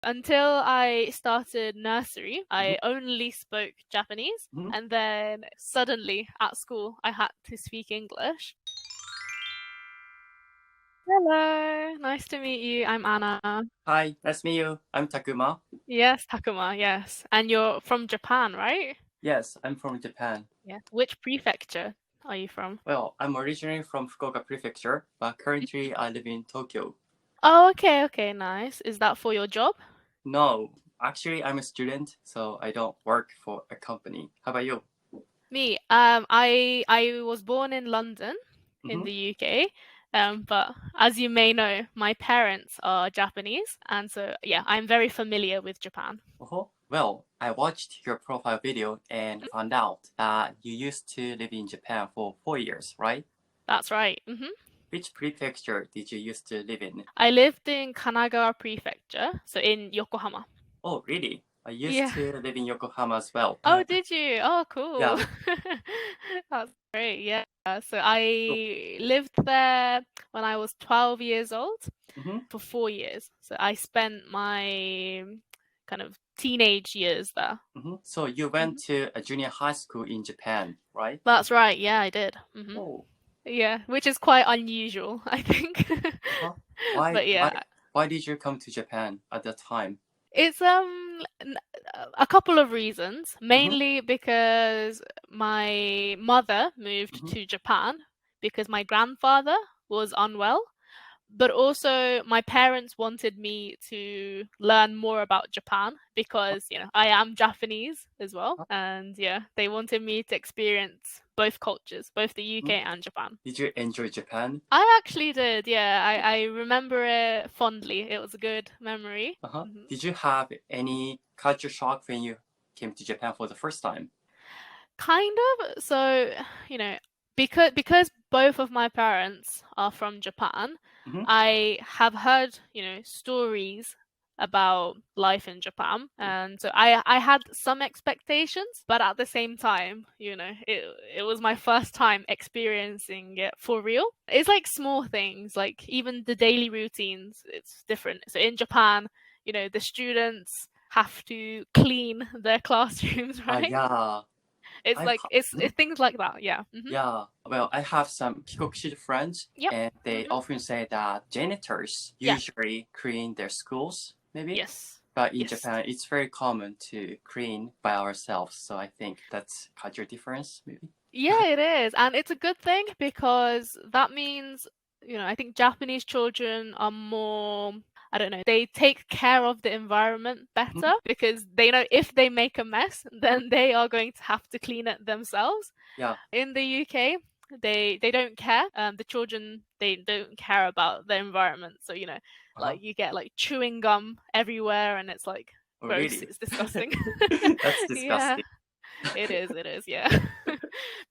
Until I started nursery, I only spoke Japanese, Mhm. and then suddenly at school I had to speak English. Hello, nice to meet you. I'm Anna. Hi, nice to meet you. I'm Takuma. Yes, Takuma, yes. And you're from Japan, right? Yes, I'm from Japan. Yes. Which prefecture are you from? Well, I'm originally from Fukuoka Prefecture, but currently I live in Tokyo. Oh, okay, nice. Is that for your job? No, actually I'm a student, so I don't work for a company. How about you? Me, I was born in London in Mhm. the UK, but as you may know, my parents are Japanese, and so yeah, I'm very familiar with Japan. Well, I watched your profile video and found out that you used to live in Japan for 4 years, right? That's right. Which prefecture did you used to live in? I lived in Kanagawa Prefecture, so in Yokohama. Oh, really? I used Yeah. to live in Yokohama as well. Oh, did you? Oh, cool. Yeah. That's great. Yeah. So I lived there when I was 12 years old Mhm. for 4 years. So I spent my kind of teenage years there. So you went to a junior high school in Japan, right? That's right. Yeah, I did. Oh, Yeah, which is quite unusual, I think. huh? Why, But yeah, why did you come to Japan at that time? it's a couple of reasons. Mainly because my mother moved to Japan because my grandfather was unwell. But also my parents wanted me to learn more about Japan because, I am Japanese as well. And yeah, they wanted me to experience both cultures, both the UK and Japan. Did you enjoy Japan? I actually did, yeah. I remember it fondly. It was a good memory. Did you have any culture shock when you came to Japan for the first time? Kind of. So, because both of my parents are from Japan, I have heard, stories about life in Japan, and so I had some expectations, but at the same time, it was my first time experiencing it for real. It's like small things, like even the daily routines, it's different. So in Japan, the students have to clean their classrooms, right? Yeah. It's like it's things like that, yeah. Yeah. Well, I have some Kikokushi friends, Yep. and they often say that janitors Yeah. usually clean their schools, maybe. Yes. But in Yes. Japan, it's very common to clean by ourselves. So I think that's culture difference, maybe. Yeah, it is. And it's a good thing because that means, I think Japanese children are more, I don't know, they take care of the environment better because they know if they make a mess, then they are going to have to clean it themselves. Yeah. In the UK, they don't care. The children, they don't care about the environment. So, like you get like chewing gum everywhere and it's like gross. Really? It's disgusting. That's disgusting. It is, yeah.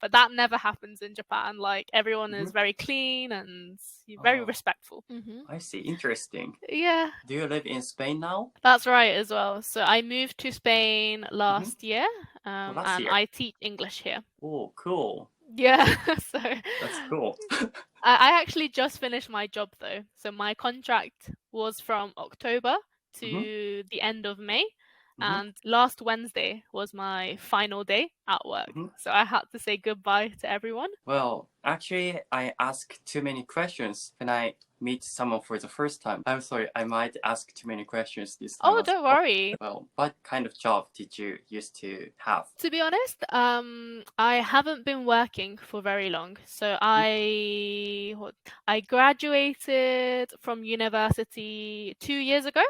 But that never happens in Japan. Like everyone is very clean and very respectful. I see. Interesting. Yeah. Do you live in Spain now? That's right as well. So I moved to Spain last year, Last and year. I teach English here. Oh, cool. Yeah. So That's cool. I actually just finished my job though. So my contract was from October to the end of May. And last Wednesday was my final day at work. So I had to say goodbye to everyone. Well, actually, I ask too many questions when I meet someone for the first time. I'm sorry, I might ask too many questions this time. Oh, don't worry. Well, what kind of job did you used to have? To be honest, I haven't been working for very long. So I graduated from university 2 years ago.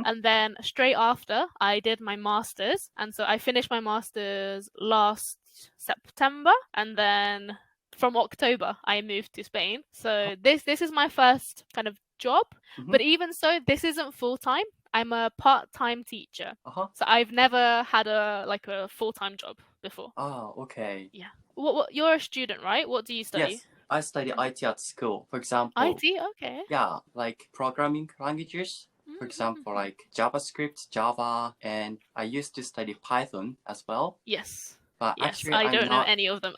And then straight after, I did my master's. And so I finished my master's last September. And then from October, I moved to Spain. So this is my first kind of job. But even so, this isn't full-time. I'm a part-time teacher. So I've never had a full-time job before. Oh, okay. Yeah. What you're a student, right? What do you study? Yes, I study IT at school. For example, IT, okay. Yeah, like programming languages. For example, like JavaScript, Java, and I used to study Python as well. Yes. But Yes, actually, I don't know any of them.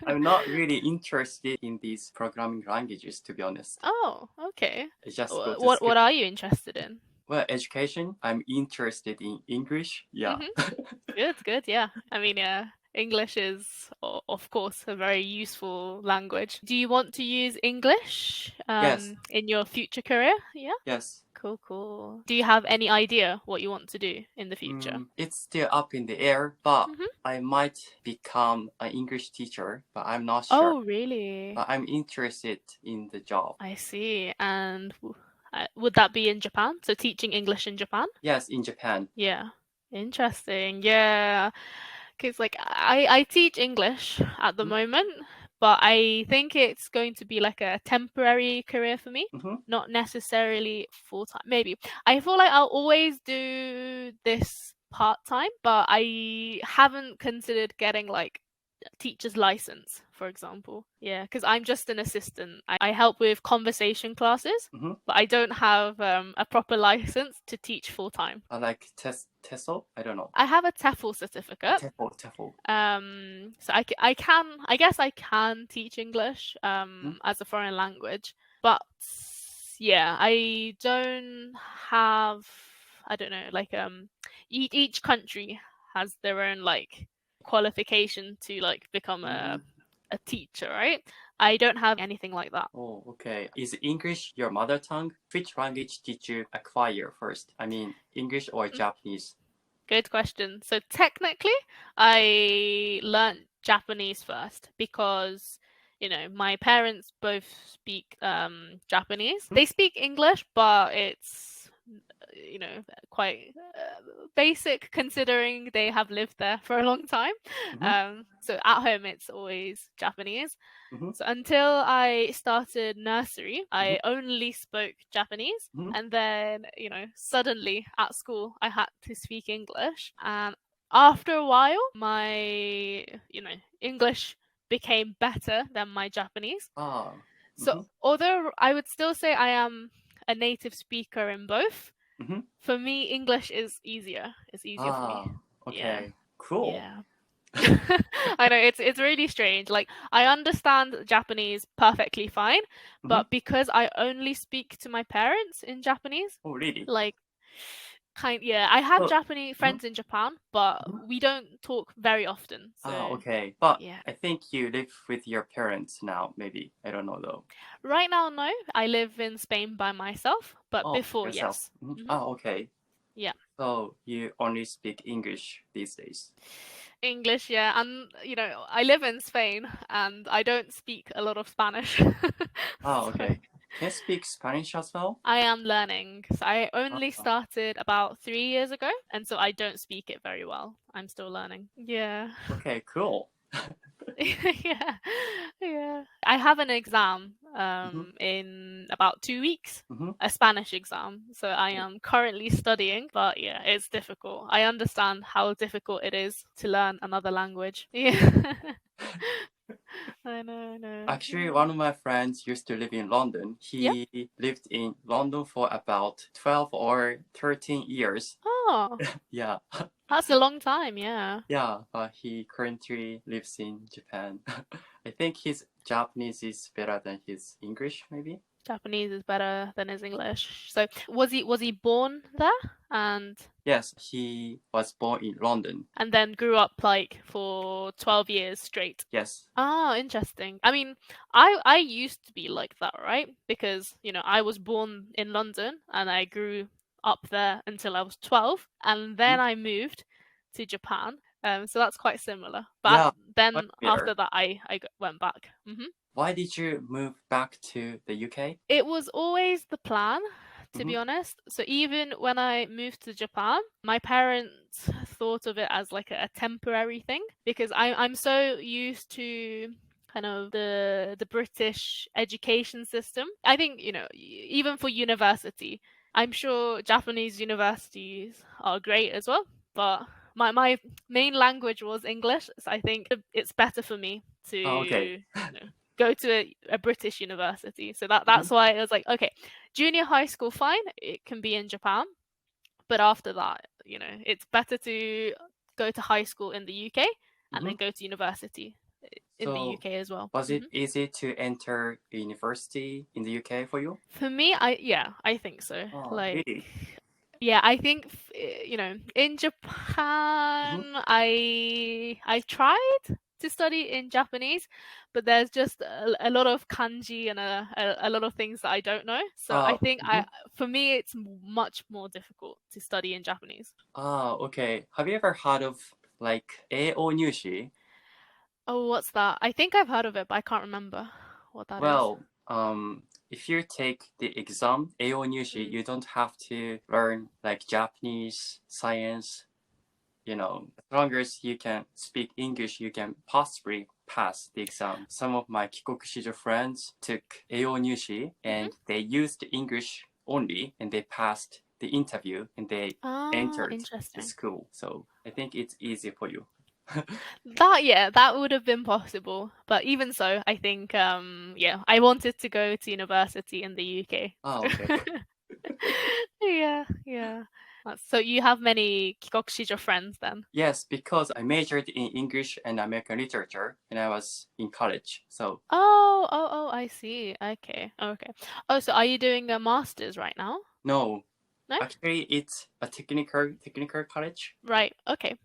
I'm not really interested in these programming languages, to be honest. Oh, okay. I just What are you interested in? Well, education. I'm interested in English. Yeah. Good. Yeah. I mean, yeah. English is, of course, a very useful language. Do you want to use English Yes. in your future career? Yeah. Yes. Cool. Do you have any idea what you want to do in the future? It's still up in the air, but Mhm. I might become an English teacher, but I'm not sure. Oh, really? But I'm interested in the job. I see. And would that be in Japan? So teaching English in Japan? Yes, in Japan. Yeah. Interesting. Yeah. Because like I teach English at the moment, but I think it's going to be like a temporary career for me, not necessarily full time. Maybe. I feel like I'll always do this part time, but I haven't considered getting like teacher's license, for example. Yeah, because I'm just an assistant. I help with conversation classes, but I don't have a proper license to teach full time. Like TESOL? I don't know. I have a TEFL certificate. TEFL. So I can, I guess I can teach English as a foreign language, but yeah, I don't have, I don't know, like each country has their own like qualification to like become a teacher, right? I don't have anything like that. Oh, okay. Is English your mother tongue? Which language did you acquire first? I mean, English or Japanese? Good question. So technically, I learned Japanese first because, you know, my parents both speak Japanese. They speak English, but it's, you know, quite basic considering they have lived there for a long time. So at home, it's always Japanese. So until I started nursery, I only spoke Japanese. And then, you know, suddenly at school, I had to speak English. And after a while, my, you know, English became better than my Japanese. So although I would still say I am a native speaker in both, for me, English is easier. It's easier for me. Okay. Yeah. Cool. Yeah. I know it's really strange. Like I understand Japanese perfectly fine, but because I only speak to my parents in Japanese, Oh, really? like I have Japanese friends in Japan, but we don't talk very often. So okay. But yeah. I think you live with your parents now, maybe. I don't know though. Right now, no. I live in Spain by myself, but before, yourself. yes. Okay. Yeah. So you only speak English these days? English, yeah. And, you know, I live in Spain and I don't speak a lot of Spanish. Okay. Can you speak Spanish as well? I am learning. So I only started about 3 years ago, and so I don't speak it very well. I'm still learning. Yeah. Okay, cool. Yeah. I have an exam in about 2 weeks, a Spanish exam. So I am currently studying, but yeah, it's difficult. I understand how difficult it is to learn another language. Yeah. I know. Actually, one of my friends used to live in London. He lived in London for about 12 or 13 years. Oh. Yeah. That's a long time, yeah. Yeah, but he currently lives in Japan. I think his Japanese is better than his English, maybe. Japanese is better than his English. So was he born there and yes, he was born in London and then grew up like for 12 years straight? Yes. Ah, interesting. I mean, I used to be like that, right? Because, you know, I was born in London and I grew up there until I was 12 and then I moved to Japan. So that's quite similar. But then after that I went back. Why did you move back to the UK? It was always the plan, to be honest. So even when I moved to Japan, my parents thought of it as like a temporary thing because I'm so used to kind of the British education system. I think, you know, even for university, I'm sure Japanese universities are great as well, but my main language was English, so I think it's better for me to you know, go to a British university. So that's why it was like, okay, junior high school, fine, it can be in Japan. But after that, you know, it's better to go to high school in the UK and then go to university in the UK as well. Was it easy to enter university in the UK for you? For me, I think so. Really? Yeah, I think in Japan, I tried to study in Japanese, but there's just a lot of kanji and a lot of things that I don't know. So I think for me it's much more difficult to study in Japanese. Okay. Have you ever heard of like 英語入試? Oh, what's that? I think I've heard of it, but I can't remember what that is. Well, if you take the exam 英語入試, you don't have to learn like Japanese, science. As long as you can speak English, you can possibly pass the exam. Some of my 帰国子女 friends took 英語入試 and they used English only and they passed the interview and they entered the school. So I think it's easy for you. That would have been possible. But even so, I think I wanted to go to university in the UK. Oh, okay. Yeah. So you have many 帰国子女 friends then? Yes, because I majored in English and American literature when I was in college. So. Oh, I see. Okay. Oh, so are you doing a master's right now? No. No? Actually, it's a technical college. Right. Okay.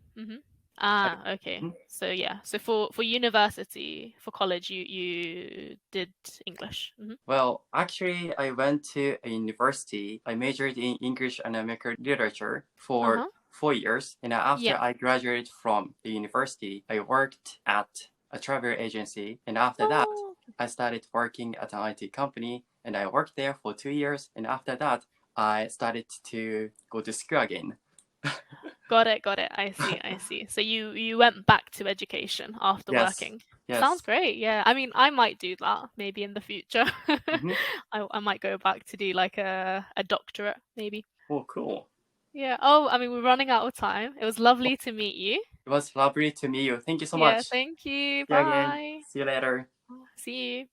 Okay. So yeah. So for university, for college, you did English. Well, actually, I went to a university. I majored in English and American literature for 4 years. And after I graduated from the university, I worked at a travel agency. And after that, I started working at an IT company. And I worked there for 2 years. And after that, I started to go to school again. Got it. I see. So you went back to education after working. Yes. Sounds great. Yeah. I mean, I might do that maybe in the future. I might go back to do like a doctorate maybe. Oh, cool. Yeah. Oh, I mean, we're running out of time. It was lovely to meet you. It was lovely to meet you. Thank you so much. Yeah, thank you. See you Bye. again. See you later. See you.